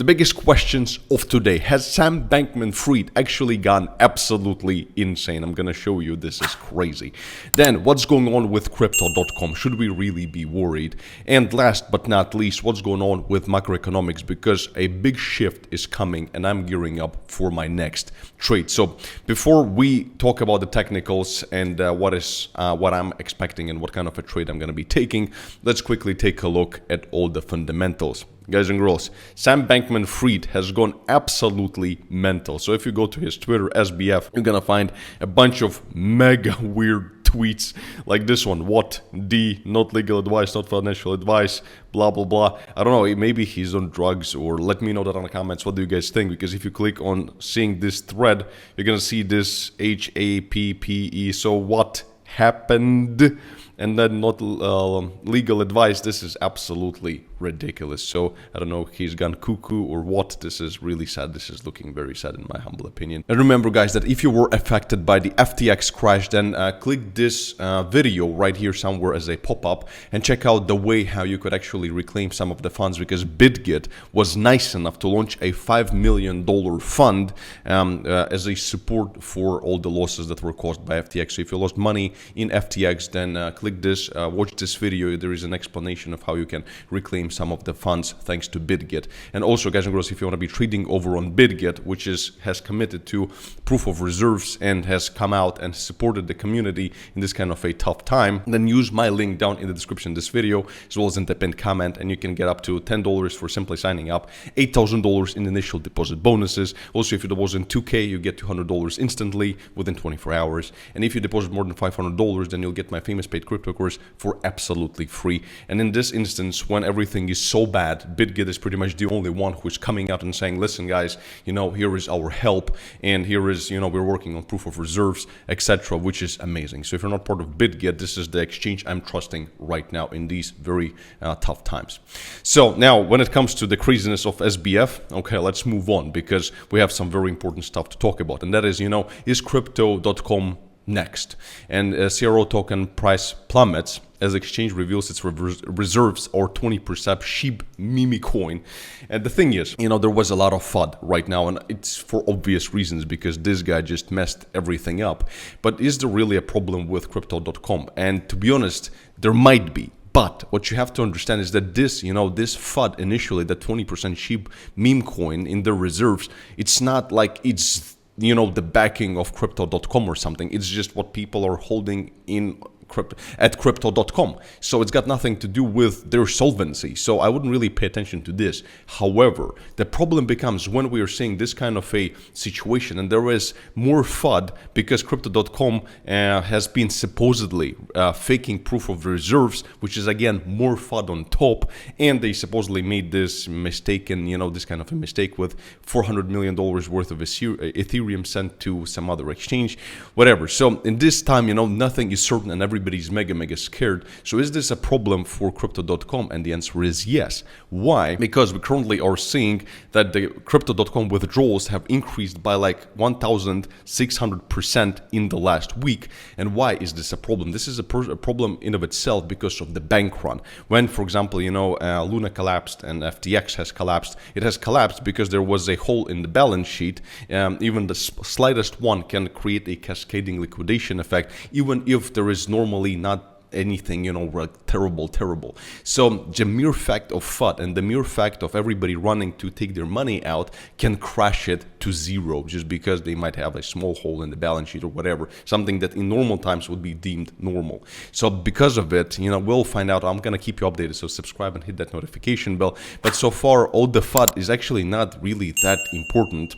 The biggest questions of today: has Sam Bankman-Fried actually gone absolutely insane? I'm gonna show you this is crazy. Then, what's going on with crypto.com? Should we really be worried? And last but not least, what's going on with macroeconomics? Because a big shift is coming and I'm gearing up for my next trade. So before we talk about the technicals and what I'm expecting and what kind of a trade I'm gonna be taking, let's quickly take a look at all the fundamentals. Guys and girls, Sam Bankman-Fried has gone absolutely mental. So if you go to his Twitter, SBF, you're gonna find a bunch of mega weird tweets like this one. What? D, not legal advice, not financial advice, blah, blah, blah. I don't know, maybe he's on drugs, or let me know that in the comments. What do you guys think? Because if you click on seeing this thread, you're gonna see this HAPPE. So what happened? And then not legal advice. This is absolutely ridiculous. So I don't know if he's gone cuckoo or what. This is really sad. This is looking very sad in my humble opinion. And remember, guys, that if you were affected by the FTX crash, then click this video right here somewhere as a pop-up and check out the way how you could actually reclaim some of the funds, because BitGet was nice enough to launch a $5 million fund as a support for all the losses that were caused by FTX. So if you lost money in FTX, then click this, watch this video. There is an explanation of how you can reclaim some of the funds thanks to BitGet. And also, guys and girls, if you want to be trading over on BitGet, which has committed to proof of reserves and has come out and supported the community in this kind of a tough time, then use my link down in the description of this video, as well as in the pinned comment, and you can get up to $10 for simply signing up, $8,000 in initial deposit bonuses. Also, if you deposit $2K, you get $200 instantly within 24 hours. And if you deposit more than $500, then you'll get my famous paid crypto course for absolutely free. And in this instance, when everything is so bad, BitGet is pretty much the only one who is coming out and saying, listen guys, here is our help, and here is, we're working on proof of reserves, etc., which is amazing. So if you're not part of BitGet, this is the exchange I'm trusting right now in these very tough times. So now, when it comes to the craziness of SBF, okay, let's move on, because we have some very important stuff to talk about, and that is crypto.com next? And CRO token price plummets as exchange reveals its reserves or 20% SHIB meme coin. And the thing is, there was a lot of FUD right now, and it's for obvious reasons, because this guy just messed everything up. But is there really a problem with crypto.com? And to be honest, there might be. But what you have to understand is that this FUD initially, the 20% SHIB meme coin in the reserves, it's not like it's the backing of crypto.com or something. It's just what people are holding in at crypto.com. So it's got nothing to do with their solvency. So I wouldn't really pay attention to this. However, the problem becomes when we are seeing this kind of a situation and there is more FUD because crypto.com has been supposedly faking proof of reserves, which is again more FUD on top. And they supposedly made this mistaken, this kind of a mistake with $400 million worth of Ethereum sent to some other exchange, whatever. So in this time, nothing is certain and everybody's mega scared. So is this a problem for crypto.com? And the answer is yes. Why? Because we currently are seeing that the crypto.com withdrawals have increased by like 1,600% in the last week. And why is this a problem? This is a problem in of itself because of the bank run. When, for example, Luna collapsed and FTX has collapsed, it has collapsed because there was a hole in the balance sheet. Even the slightest one can create a cascading liquidation effect, even if there is normally not anything, terrible. So the mere fact of FUD and the mere fact of everybody running to take their money out can crash it to zero just because they might have a small hole in the balance sheet or whatever, something that in normal times would be deemed normal. So because of it, we'll find out. I'm going to keep you updated, so subscribe and hit that notification bell. But so far, all the FUD is actually not really that important,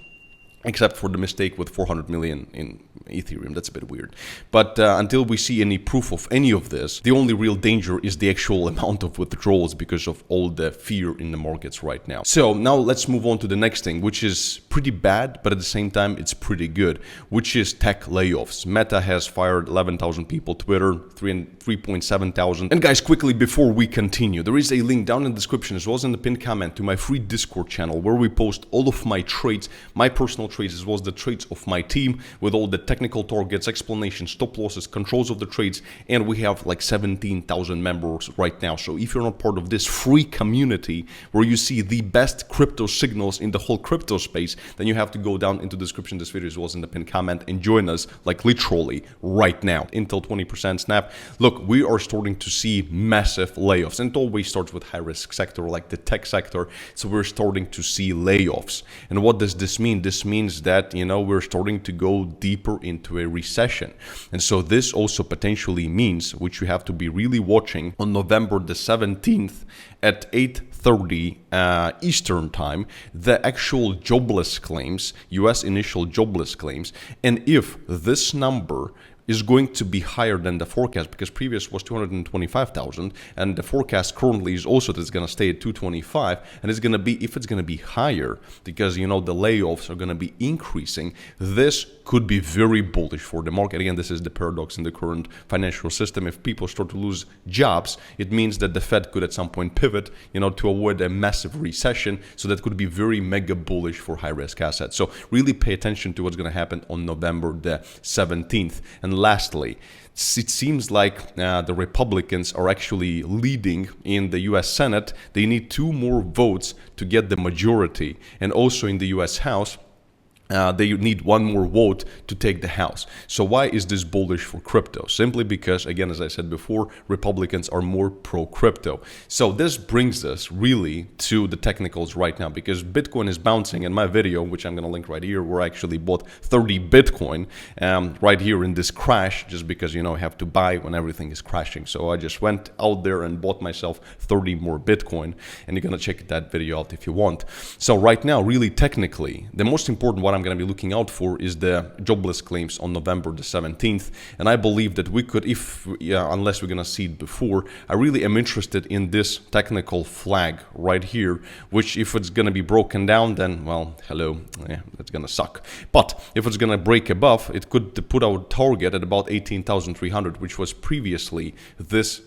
except for the mistake with 400 million in Ethereum. That's a bit weird. But until we see any proof of any of this, the only real danger is the actual amount of withdrawals because of all the fear in the markets right now. So now let's move on to the next thing, which is pretty bad, but at the same time, it's pretty good, which is tech layoffs. Meta has fired 11,000 people, Twitter 3.7 thousand. And guys, quickly before we continue, there is a link down in the description as well as in the pinned comment to my free Discord channel where we post all of my trades, my personal trades as well as the trades of my team with all the technical targets, explanations, stop losses, controls of the trades, and we have like 17,000 members right now. So if you're not part of this free community where you see the best crypto signals in the whole crypto space, then you have to go down into the description of this video as well as in the pinned comment and join us like literally right now. Intel 20% snap. Look, we are starting to see massive layoffs, and it always starts with high risk sector like the tech sector. So we're starting to see layoffs. And what does this mean? This means that, you know, we're starting to go deeper into a recession. And so this also potentially means, which you have to be really watching, on November the 17th at 8:30 Eastern time, the actual jobless claims, US initial jobless claims, and if this number is going to be higher than the forecast, because previous was 225,000 and the forecast currently is also that it's going to stay at 225, and it's going to be, if it's going to be higher because, you know, the layoffs are going to be increasing, this could be very bullish for the market. Again, this is the paradox in the current financial system. If people start to lose jobs, it means that the Fed could at some point pivot, you know, to avoid a massive recession. So that could be very mega bullish for high risk assets. So really pay attention to what's going to happen on November the 17th. And lastly, it seems like the Republicans are actually leading in the US Senate. They need 2 more votes to get the majority, and also in the US House they need 1 more vote to take the House. So why is this bullish for crypto? Simply because, again, as I said before, Republicans are more pro-crypto. So this brings us really to the technicals right now, because Bitcoin is bouncing. In my video, which I'm going to link right here, where I actually bought 30 Bitcoin right here in this crash, just because, you know, I have to buy when everything is crashing. So I just went out there and bought myself 30 more Bitcoin, and you're going to check that video out if you want. So right now, really technically, the most important one I'm going to be looking out for is the jobless claims on November the 17th. And I believe that we could, unless we're going to see it before, I really am interested in this technical flag right here, which if it's going to be broken down, then, well, hello, yeah, that's going to suck. But if it's going to break above, it could put our target at about 18,300, which was previously this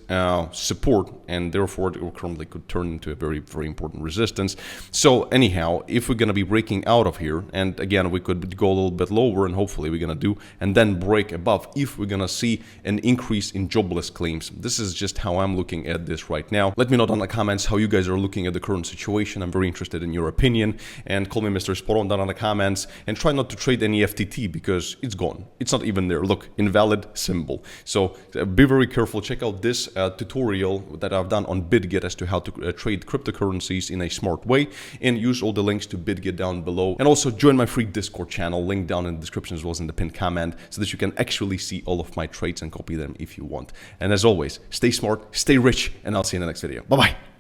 support, and therefore it currently could turn into a very, very important resistance. So anyhow, if we're going to be breaking out of here, and again, we could go a little bit lower, and hopefully we're going to do, and then break above if we're going to see an increase in jobless claims. This is just how I'm looking at this right now. Let me know down in the comments how you guys are looking at the current situation. I'm very interested in your opinion, and call me Mr. Spot On down in the comments, and try not to trade any FTT because it's gone. It's not even there. Look, invalid symbol. So be very careful. Check out this tutorial that I've done on BitGet as to how to trade cryptocurrencies in a smart way, and use all the links to BitGet down below, and also join my free Discord channel, link down in the description as well as in the pinned comment, so that you can actually see all of my trades and copy them if you want. And as always, stay smart, stay rich, and I'll see you in the next video. Bye bye.